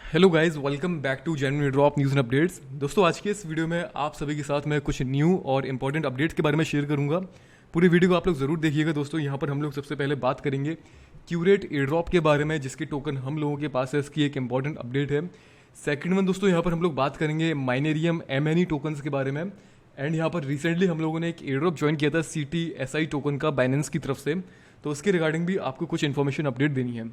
Hello guys, welcome back to genuine drop news and updates. दोस्तों, आज के इस वीडियो में आप सभी के साथ मैं कुछ न्यू और इंपॉर्टेंट अपडेट्स के बारे में शेयर करूंगा। पूरी वीडियो को आप लोग ज़रूर देखिएगा। दोस्तों, यहाँ पर हम लोग सबसे पहले बात करेंगे क्यूरेट एयर ड्रॉप के बारे में, जिसकी टोकन हम लोगों के पास है। इसकी एक इंपॉर्टेंट अपडेट है। सेकंड वन दोस्तों, यहाँ पर हम लोग बात करेंगे माइनेरियम एमएनई टोकन्स के बारे में। एंड यहाँ पर रिसेंटली हम लोगों ने एक एयर ड्रॉप ज्वाइन किया था CTSI टोकन का बाइनेंस की तरफ से, तो उसके रिगार्डिंग भी आपको कुछ इन्फॉर्मेशन अपडेट देनी है।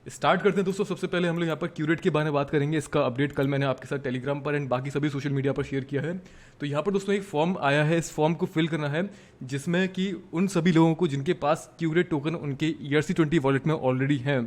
स्टार्ट करते हैं दोस्तों। सबसे पहले हम लोग यहाँ पर क्यूरेट के बारे में बात करेंगे। इसका अपडेट कल मैंने आपके साथ टेलीग्राम पर एंड बाकी सभी सोशल मीडिया पर शेयर किया है। तो यहाँ पर दोस्तों एक फॉर्म आया है, इस फॉर्म को फिल करना है, जिसमें कि उन सभी लोगों को जिनके पास क्यूरेट टोकन उनके ERC20 वॉलेट में ऑलरेडी है,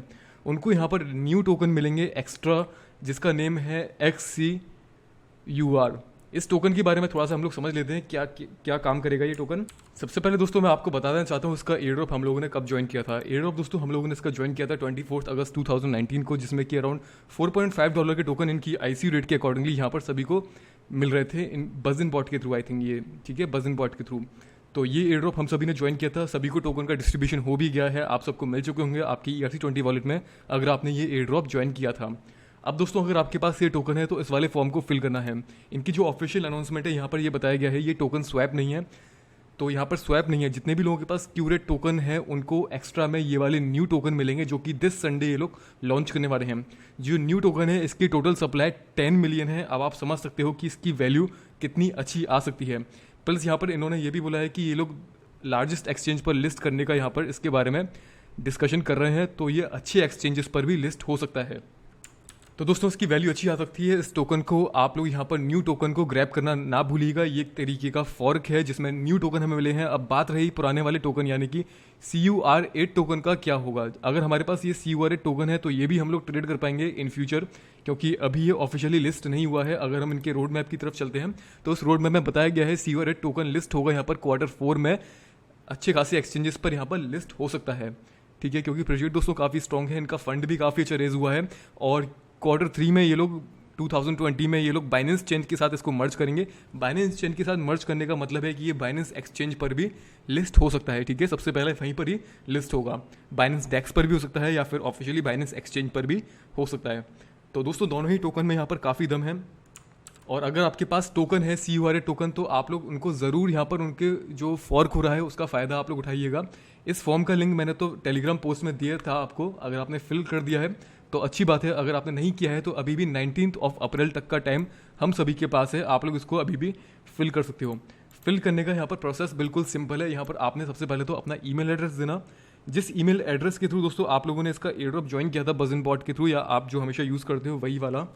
उनको यहाँ पर न्यू टोकन मिलेंगे एक्स्ट्रा, जिसका नेम है XCUR। इस टोकन के बारे में थोड़ा सा हम लोग समझ लेते हैं क्या क्या काम करेगा ये टोकन। सबसे पहले दोस्तों मैं आपको बताना चाहता हूँ इसका एयर ड्रॉप हम लोगों ने कब ज्वाइन किया था। एयर ड्रॉप दोस्तों हम लोगों ने इसका ज्वाइन किया था 24 अगस्त 2019 को, जिसमें कि अराउंड $4.5 के टोकन इनकी ICU रेट के अकॉर्डिंगली यहाँ पर सभी को मिल रहे थे इन बज़ इन बॉट के थ्रू। आई थिंक ये ठीक है, बज़ इन बॉट के थ्रू। तो ये एयर ड्रॉप हम सभी ने ज्वाइन किया था। सभी को टोकन का डिस्ट्रीब्यूशन हो भी गया है, आप सबको मिल चुके होंगे आपकी ERC20 वॉलेट में, अगर आपने ये एयर ड्रॉप ज्वाइन किया था। अब दोस्तों अगर आपके पास ये टोकन है तो इस वाले फॉर्म को फिल करना है। इनकी जो ऑफिशियल अनाउंसमेंट है यहाँ पर ये बताया गया है, ये टोकन स्वैप नहीं है। तो यहाँ पर स्वैप नहीं है। जितने भी लोगों के पास क्यूरेट टोकन है उनको एक्स्ट्रा में ये वाले न्यू टोकन मिलेंगे, जो कि दिस संडे ये लोग लॉन्च करने वाले हैं। जो न्यू टोकन है इसकी टोटल सप्लाई 10 मिलियन है। अब आप समझ सकते हो कि इसकी वैल्यू कितनी अच्छी आ सकती है। प्लस यहाँ पर इन्होंने ये भी बोला है कि ये लोग लार्जेस्ट एक्सचेंज पर लिस्ट करने का यहाँ पर इसके बारे में डिस्कशन कर रहे हैं, तो ये अच्छे एक्सचेंजेस पर भी लिस्ट हो सकता है। तो दोस्तों इसकी वैल्यू अच्छी आ सकती है। इस टोकन को आप लोग यहाँ पर न्यू टोकन को ग्रैब करना ना भूलिएगा। ये एक तरीके का फॉर्क है जिसमें न्यू टोकन हमें मिले हैं। अब बात रही पुराने वाले टोकन यानी कि CUR8 टोकन का, क्या होगा अगर हमारे पास ये CUR8 टोकन है, तो ये भी हम लोग ट्रेड कर पाएंगे इन फ्यूचर, क्योंकि अभी ये ऑफिशियली लिस्ट नहीं हुआ है। अगर हम इनके रोड मैप की तरफ चलते हैं तो उस रोड मैप में बताया गया है CUR8 टोकन लिस्ट होगा यहाँ पर Q4 में, अच्छे खासे एक्सचेंजेस पर यहाँ पर लिस्ट हो सकता है। ठीक है, क्योंकि प्रोजेक्ट दोस्तों काफ़ी स्ट्रॉन्ग है, इनका फंड भी काफ़ी अच्छा रेज हुआ है। और Q3 में ये लोग 2020 में ये लोग बाइनेंस चेंज के साथ इसको मर्ज करेंगे। बाइनेंस चेंज के साथ मर्ज करने का मतलब है कि ये बाइनेंस एक्सचेंज पर भी लिस्ट हो सकता है। ठीक है, सबसे पहले वहीं पर ही लिस्ट होगा। बाइनेंस डेक्स पर भी हो सकता है या फिर ऑफिशियली बाइनेंस एक्सचेंज पर भी हो सकता है। तो दोस्तों दोनों ही टोकन में यहाँ पर काफ़ी दम है। और अगर आपके पास टोकन है CUR8 टोकन, तो आप लोग उनको ज़रूर यहाँ पर उनके जो फॉर्क हो रहा है उसका फ़ायदा आप लोग उठाइएगा। इस फॉर्म का लिंक मैंने तो टेलीग्राम पोस्ट में दिया था आपको, अगर आपने फिल कर दिया है तो अच्छी बात है। अगर आपने नहीं किया है तो अभी भी 19 अप्रैल तक का टाइम हम सभी के पास है, आप लोग इसको अभी भी फिल कर सकते हो। फिल करने का यहाँ पर प्रोसेस बिल्कुल सिंपल है। यहाँ पर आपने सबसे पहले तो अपना ईमेल एड्रेस देना। जिस ईमेल एड्रेस के थ्रू दोस्तों आप लोगों ने इसका एयर ड्रॉप ज्वाइन किया था बज़ इन बॉट के थ्रू, या आप जो हमेशा यूज़ करते हो वही वाला,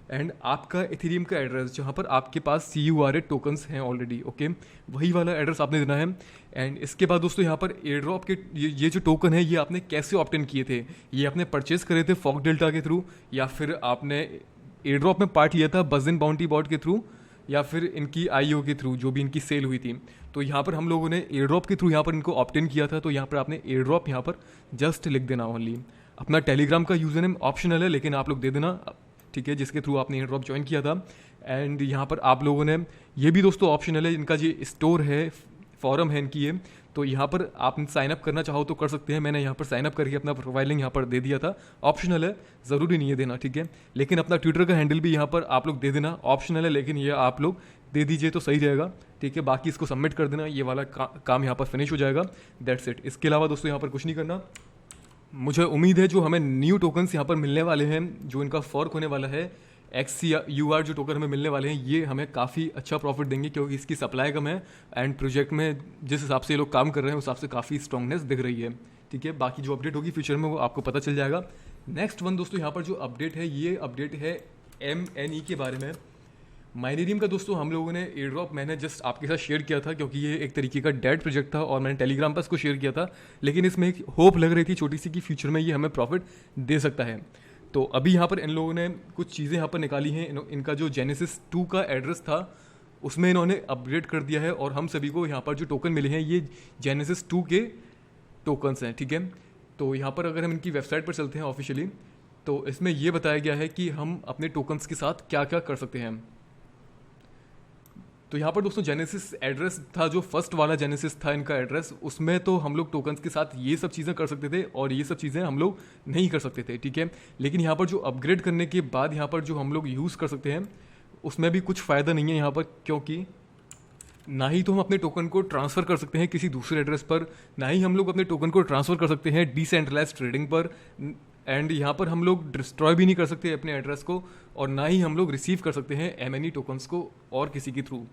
एंड आपका एथेरियम का एड्रेस जहाँ पर आपके पास CUR8 टोकन्स हैं ऑलरेडी, ओके, वही वाला एड्रेस आपने देना है। एंड इसके बाद दोस्तों यहाँ पर एयर ड्रॉप के ये जो टोकन है ये आपने कैसे ऑप्टेन किए थे? ये आपने परचेज करे थे फॉक डेल्टा के थ्रू, या फिर आपने एयर ड्रॉप में पार्ट लिया था बज़ इन बाउंटी बॉट के थ्रू, या फिर इनकी IO के थ्रू जो भी इनकी सेल हुई थी। तो यहाँ पर हम लोगों ने एयर ड्रॉप के थ्रू यहाँ पर इनको ऑप्टेन किया था। तो यहाँ पर आपने एयर ड्रॉप यहाँ पर जस्ट लिख देना ओनली। अपना टेलीग्राम का यूज़र नेम ऑप्शनल है, लेकिन आप लोग दे देना, ठीक है, जिसके थ्रू आपने एयर ड्रॉप ज्वाइन किया था। एंड यहाँ पर आप लोगों ने ये भी दोस्तों ऑप्शनल है, इनका जो स्टोर है, फॉरम है इनकी ये, तो यहाँ पर आप साइन अप करना चाहो तो कर सकते हैं। मैंने यहाँ पर साइन अप करके अपना प्रोफाइल लिंक यहाँ पर दे दिया था। ऑप्शनल है, ज़रूरी नहीं है देना, ठीक है। लेकिन अपना ट्विटर का हैंडल भी यहाँ पर आप लोग दे देना, ऑप्शनल है, लेकिन ये आप लोग दे दीजिए तो सही रहेगा, ठीक है। बाकी इसको सबमिट कर देना, ये वाला काम यहाँ पर फिनिश हो जाएगा। That's it. इसके अलावा दोस्तों यहाँ पर कुछ नहीं करना। मुझे उम्मीद है जो हमें न्यू टोकन्स यहाँ पर मिलने वाले हैं, जो इनका फॉर्क होने वाला है, XCUR जो टोकन हमें मिलने वाले हैं, ये हमें काफ़ी अच्छा प्रॉफिट देंगे, क्योंकि इसकी सप्लाई कम है एंड प्रोजेक्ट में जिस हिसाब से ये लोग काम कर रहे हैं उस हिसाब से काफ़ी स्ट्रांगनेस दिख रही है, ठीक है। बाकी जो अपडेट होगी फ्यूचर में वो आपको पता चल जाएगा। नेक्स्ट वन दोस्तों यहाँ पर जो अपडेट है, ये अपडेट है MNE के बारे में। माइनेरियम का दोस्तों हम लोगों ने एयर ड्रॉप मैंने जस्ट आपके साथ शेयर किया था, क्योंकि ये एक तरीके का डेड प्रोजेक्ट था और मैंने टेलीग्राम पर इसको शेयर किया था। लेकिन इसमें एक होप लग रही थी छोटी सी कि फ्यूचर में ये हमें प्रॉफिट दे सकता है। तो अभी यहाँ पर इन लोगों ने कुछ चीज़ें यहाँ पर निकाली हैं। इनका जो जेनेसिस 2 का एड्रेस था उसमें इन्होंने अपग्रेड कर दिया है, और हम सभी को यहाँ पर जो टोकन मिले हैं ये जेनेसिस 2 के टोकन्स हैं, ठीक है। तो यहाँ पर अगर हम इनकी वेबसाइट पर चलते हैं ऑफिशियली, तो इसमें ये बताया गया है कि हम अपने टोकन्स के साथ क्या क्या कर सकते हैं। तो यहाँ पर दोस्तों जेनेसिस एड्रेस था, जो फर्स्ट वाला जेनेसिस था इनका एड्रेस, उसमें तो हम लोग टोकन्स के साथ ये सब चीज़ें कर सकते थे और ये सब चीज़ें हम लोग नहीं कर सकते थे, ठीक है। लेकिन यहाँ पर जो अपग्रेड करने के बाद यहाँ पर जो हम लोग यूज़ कर सकते हैं उसमें भी कुछ फ़ायदा नहीं है यहाँ पर, क्योंकि ना ही तो हम अपने टोकन को ट्रांसफ़र कर सकते हैं किसी दूसरे एड्रेस पर, ना ही हम लोग अपने टोकन को ट्रांसफ़र कर सकते हैं डिसेंट्रलाइज्ड ट्रेडिंग पर, एंड यहाँ पर हम लोग डिस्ट्रॉय भी नहीं कर सकते अपने एड्रेस को, और ना ही हम लोग रिसीव कर सकते हैं एमएनई टोकन्स को और किसी के थ्रू।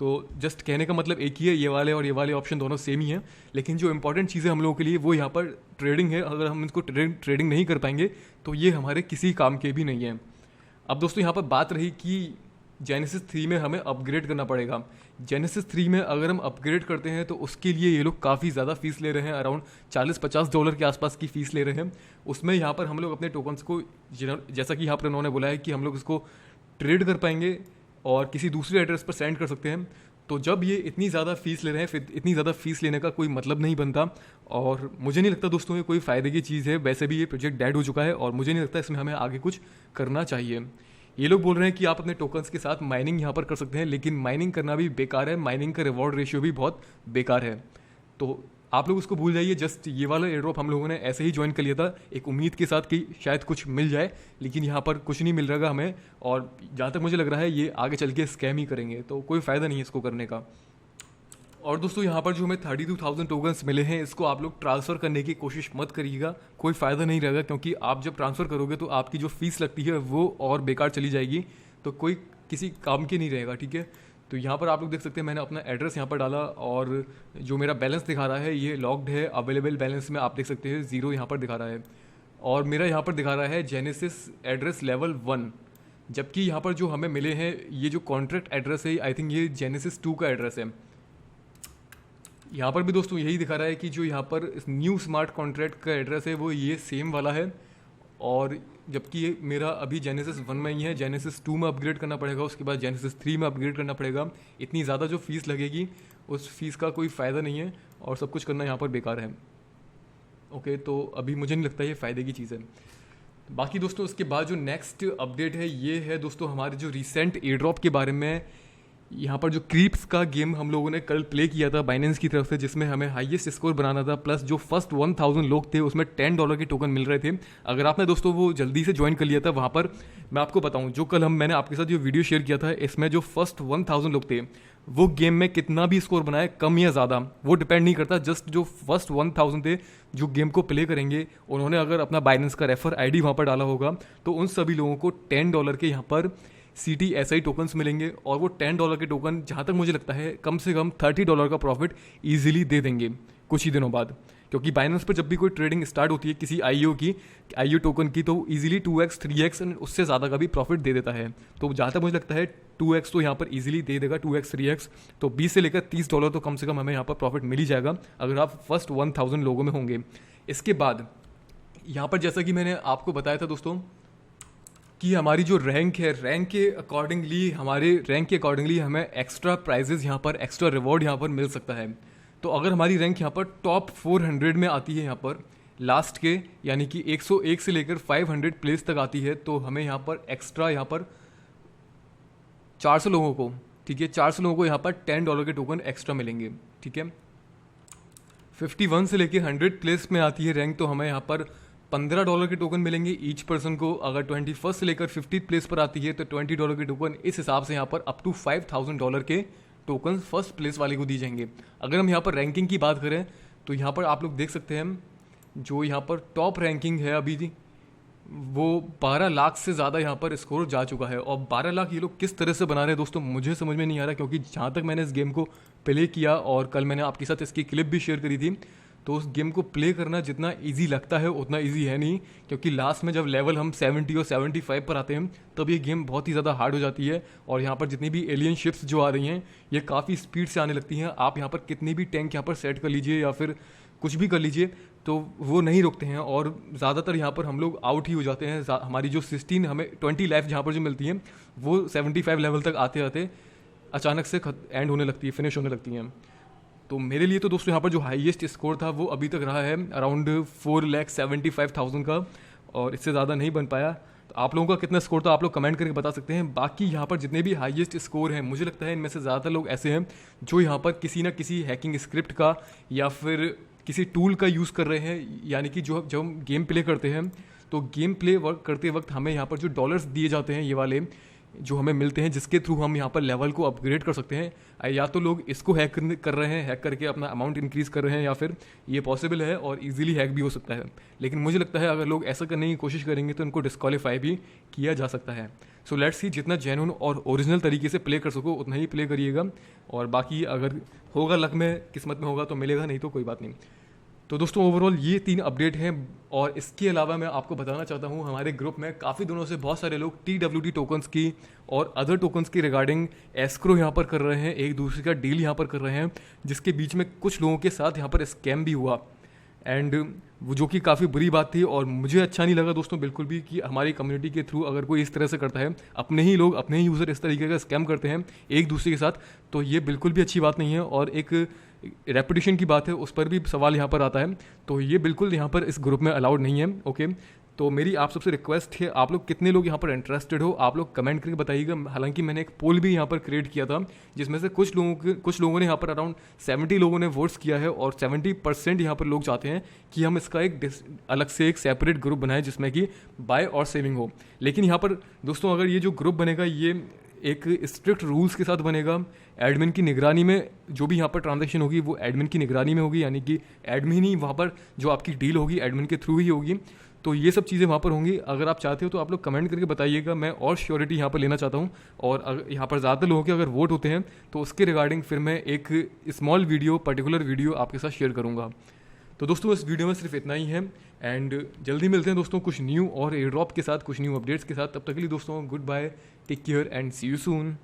तो जस्ट कहने का मतलब एक ही है, ये वाले और ये वाले ऑप्शन दोनों सेम ही हैं, लेकिन जो इंपॉर्टेंट चीज़ें हम लोगों के लिए वो यहाँ पर ट्रेडिंग है। अगर हम इसको ट्रेडिंग नहीं कर पाएंगे तो ये हमारे किसी काम के भी नहीं है। अब दोस्तों यहाँ पर बात रही कि जेनेसिस 3 में हमें अपग्रेड करना पड़ेगा। जेनेसिस 3 में अगर हम अपग्रेड करते हैं तो उसके लिए ये लोग काफ़ी ज़्यादा फीस ले रहे हैं, अराउंड $40-50 के आसपास की फ़ीस ले रहे हैं। उसमें यहाँ पर हम लोग अपने टोकन्स को, जैसा कि यहाँ पर उन्होंने बोला है कि हम लोग इसको ट्रेड कर पाएंगे और किसी दूसरे एड्रेस पर सेंड कर सकते हैं। तो जब ये इतनी ज़्यादा फीस ले रहे हैं, फिर इतनी ज़्यादा फीस लेने का कोई मतलब नहीं बनता, और मुझे नहीं लगता दोस्तों ये कोई फ़ायदे की चीज़ है। वैसे भी ये प्रोजेक्ट डेड हो चुका है और मुझे नहीं लगता इसमें हमें आगे कुछ करना चाहिए। ये लोग बोल रहे हैं कि आप अपने टोकन्स के साथ माइनिंग यहाँ पर कर सकते हैं, लेकिन माइनिंग करना भी बेकार है, माइनिंग का रिवॉर्ड रेशियो भी बहुत बेकार है। तो आप लोग उसको भूल जाइए। जस्ट ये वाला एयर ड्रॉप हम लोगों ने ऐसे ही ज्वाइन कर लिया था एक उम्मीद के साथ कि शायद कुछ मिल जाए, लेकिन यहाँ पर कुछ नहीं मिल रहा हमें, और जहाँ तक मुझे लग रहा है ये आगे चल के स्कैम ही करेंगे, तो कोई फ़ायदा नहीं है इसको करने का। और दोस्तों यहाँ पर जो हमें 32,000 टोकन्स मिले हैं, इसको आप लोग ट्रांसफ़र करने की कोशिश मत करिएगा, कोई फ़ायदा नहीं रहेगा, क्योंकि आप जब ट्रांसफ़र करोगे तो आपकी जो फ़ीस लगती है वो और बेकार चली जाएगी, तो कोई किसी काम की नहीं रहेगा, ठीक है। तो यहाँ पर आप लोग देख सकते हैं मैंने अपना एड्रेस यहाँ पर डाला, और जो मेरा बैलेंस दिखा रहा है ये लॉक्ड है। अवेलेबल बैलेंस में आप देख सकते हैं 0 यहाँ पर दिखा रहा है, और मेरा यहाँ पर दिखा रहा है जेनेसिस एड्रेस लेवल 1, जबकि यहाँ पर जो हमें मिले हैं ये जो कॉन्ट्रैक्ट एड्रेस है, आई थिंक ये जेनेसिस 2 का एड्रेस है। यहाँ पर भी दोस्तों यही दिखा रहा है कि जो यहाँ पर न्यू स्मार्ट कॉन्ट्रैक्ट का एड्रेस है वो ये सेम वाला है, और जबकि ये मेरा अभी जेनेसिस 1 में ही है। जेनेसिस 2 में अपग्रेड करना पड़ेगा, उसके बाद जेनेसिस 3 में अपग्रेड करना पड़ेगा। इतनी ज़्यादा जो फीस लगेगी उस फीस का कोई फ़ायदा नहीं है, और सब कुछ करना यहाँ पर बेकार है। ओके, तो अभी मुझे नहीं लगता ये फ़ायदे की चीज़ है। बाकी दोस्तों उसके बाद जो नेक्स्ट अपडेट है ये है दोस्तों हमारे जो रिसेंट एयर ड्रॉप के बारे में। यहाँ पर जो क्रीप्स का गेम हम लोगों ने कल प्ले किया था बाइनेंस की तरफ से, जिसमें हमें हाईएस्ट स्कोर बनाना था, प्लस जो फर्स्ट 1000 लोग थे उसमें $10 के टोकन मिल रहे थे। अगर आपने दोस्तों वो जल्दी से ज्वाइन कर लिया था, वहाँ पर मैं आपको बताऊँ, जो कल मैंने आपके साथ जो वीडियो शेयर किया था, इसमें जो फर्स्ट 1000 लोग थे वो गेम में कितना भी स्कोर बनाए, कम या ज़्यादा, वो डिपेंड नहीं करता। जस्ट जो फर्स्ट 1000 थे जो गेम को प्ले करेंगे, उन्होंने अगर अपना बाइनेंस का रेफर ID वहाँ पर डाला होगा, तो उन सभी लोगों को $10 के यहाँ पर CTSI टोकन्स मिलेंगे, और वो $10 के टोकन जहाँ तक मुझे लगता है कम से कम $30 का प्रॉफिट ईजिली दे देंगे कुछ ही दिनों बाद, क्योंकि बाइनेंस पर जब भी कोई ट्रेडिंग स्टार्ट होती है किसी IO टोकन की, तो ईजिली 2x 3x उससे ज़्यादा का भी प्रॉफिट दे देता है। तो जहाँ तक मुझे लगता है 2x तो यहाँ पर ईजिली दे देगा, 2x 3x, तो 20 से लेकर $30 तो कम से कम हमें यहाँ पर प्रॉफिट मिल ही जाएगा अगर आप फर्स्ट 1000 लोगों में होंगे। इसके बाद यहाँ पर जैसा कि मैंने आपको बताया था दोस्तों कि हमारी जो रैंक है, रैंक के अकॉर्डिंगली हमें एक्स्ट्रा प्राइजेस यहाँ पर, एक्स्ट्रा रिवॉर्ड यहाँ पर मिल सकता है। तो अगर हमारी रैंक यहाँ पर टॉप 400 में आती है, यहाँ पर लास्ट के यानी कि 101 से लेकर 500 प्लेस तक आती है, तो हमें यहाँ पर एक्स्ट्रा यहाँ पर 400 लोगों को, ठीक है, 400 लोगों को यहाँ पर $10 के टोकन एक्स्ट्रा मिलेंगे, ठीक है। 51 से लेकर 100 प्लेस में आती है रैंक, तो हमें यहाँ पर $15 के टोकन मिलेंगे ईच पर्सन को। अगर 21 से लेकर 50 प्लेस पर आती है तो $20 के टोकन, इस हिसाब से यहाँ पर अप टू $5000 के टोकन फर्स्ट प्लेस वाले को दिए जाएंगे। अगर हम यहाँ पर रैंकिंग की बात करें तो यहाँ पर आप लोग देख सकते हैं जो यहाँ पर टॉप रैंकिंग है अभी वो 12 लाख से ज़्यादा यहाँ पर स्कोर जा चुका है। और 12 लाख ये लोग किस तरह से बना रहे हैं दोस्तों, मुझे समझ में नहीं आ रहा, क्योंकि जहाँ तक मैंने इस गेम को प्ले किया और कल मैंने आपके साथ इसकी क्लिप भी शेयर करी थी, तो उस गेम को प्ले करना जितना इजी लगता है उतना इजी है नहीं, क्योंकि लास्ट में जब लेवल हम 70 और 75 पर आते हैं तब ये गेम बहुत ही ज़्यादा हार्ड हो जाती है। और यहाँ पर जितनी भी एलियन शिप्स जो आ रही हैं ये काफ़ी स्पीड से आने लगती हैं। आप यहाँ पर कितनी भी टैंक यहाँ पर सेट कर लीजिए या फिर कुछ भी कर लीजिए तो वो नहीं रुकते हैं, और ज़्यादातर यहाँ पर हम लोग आउट ही हो जाते हैं। हमारी जो 16 हमें 20 लाइफ जहाँ पर जो मिलती हैं वो 75 लेवल तक आते आते अचानक से एंड होने लगती है, फिनिश होने लगती हैं। तो मेरे लिए तो दोस्तों यहाँ पर जो हाईएस्ट स्कोर था वो अभी तक रहा है अराउंड 4,75,000 का, और इससे ज़्यादा नहीं बन पाया। तो आप लोगों का कितना स्कोर था आप लोग कमेंट करके बता सकते हैं। बाकी यहाँ पर जितने भी हाईएस्ट स्कोर हैं, मुझे लगता है इनमें से ज़्यादातर लोग ऐसे हैं जो यहाँ पर किसी ना किसी हैकिंग स्क्रिप्ट का या फिर किसी टूल का यूज़ कर रहे हैं। यानी कि जब हम गेम प्ले करते हैं तो गेम प्ले वर्क करते वक्त हमें यहाँ पर जो डॉलर्स दिए जाते हैं, ये वाले जो हमें मिलते हैं, जिसके थ्रू हम यहाँ पर लेवल को अपग्रेड कर सकते हैं, या तो लोग इसको हैक कर रहे हैं, हैक करके अपना अमाउंट इंक्रीज़ कर रहे हैं, या फिर ये पॉसिबल है और इजीली हैक भी हो सकता है। लेकिन मुझे लगता है अगर लोग ऐसा करने की कोशिश करेंगे तो इनको डिस्क्वालीफाई भी किया जा सकता है। सो लेट्स सी, जितना जेन्युइन और ओरिजिनल तरीके से प्ले कर सको उतना ही प्ले करिएगा, और बाकी अगर होगा लक में, किस्मत में होगा तो मिलेगा, नहीं तो कोई बात नहीं। तो दोस्तों ओवरऑल ये 3 अपडेट हैं। और इसके अलावा मैं आपको बताना चाहता हूँ, हमारे ग्रुप में काफ़ी दिनों से बहुत सारे लोग TWT टोकन्स की और अदर टोकन्स की रिगार्डिंग एस्क्रो यहाँ पर कर रहे हैं, एक दूसरे का डील यहाँ पर कर रहे हैं, जिसके बीच में कुछ लोगों के साथ यहाँ पर स्कैम भी हुआ, एंड वो जो कि काफ़ी बुरी बात थी। और मुझे अच्छा नहीं लगा दोस्तों बिल्कुल भी कि हमारी कम्युनिटी के थ्रू अगर कोई इस तरह से करता है, अपने ही लोग, अपने ही यूज़र इस तरीके का स्कैम करते हैं एक दूसरे के साथ, तो ये बिल्कुल भी अच्छी बात नहीं है और एक रेपुटेशन की बात है, उस पर भी सवाल यहाँ पर आता है। तो ये बिल्कुल यहाँ पर इस ग्रुप में अलाउड नहीं है। ओके, तो मेरी आप सबसे रिक्वेस्ट है, आप लोग कितने लोग यहाँ पर इंटरेस्टेड हो आप लोग कमेंट करके बताइएगा। हालांकि मैंने एक पोल भी यहाँ पर क्रिएट किया था, जिसमें से कुछ लोगों ने यहाँ पर अराउंड 70 लोगों ने वोट्स किया है, और 70% यहाँ पर लोग चाहते हैं कि हम इसका एक अलग से एक सेपरेट ग्रुप बनाएं जिसमें कि बाय और सेविंग हो। लेकिन यहाँ पर दोस्तों अगर ये जो ग्रुप बनेगा ये एक स्ट्रिक्ट रूल्स के साथ बनेगा, एडमिन की निगरानी में, जो भी यहाँ पर ट्रांजैक्शन होगी वो एडमिन की निगरानी में होगी, यानी कि एडमिन ही वहाँ पर जो आपकी डील होगी एडमिन के थ्रू ही होगी। तो ये सब चीज़ें वहाँ पर होंगी। अगर आप चाहते हो तो आप लोग कमेंट करके बताइएगा, मैं और श्योरिटी यहाँ पर लेना चाहता हूँ। और अगर यहाँ पर ज़्यादातर लोगों के अगर वोट होते हैं तो उसके रिगार्डिंग फिर मैं एक स्मॉल वीडियो, पर्टिकुलर वीडियो आपके साथ शेयर करूँगा। तो दोस्तों इस वीडियो में सिर्फ इतना ही है, एंड जल्दी मिलते हैं दोस्तों कुछ न्यू और एयर ड्रॉप के साथ, कुछ न्यू अपडेट्स के साथ। तब तक के लिए दोस्तों good bye, take care and see you soon.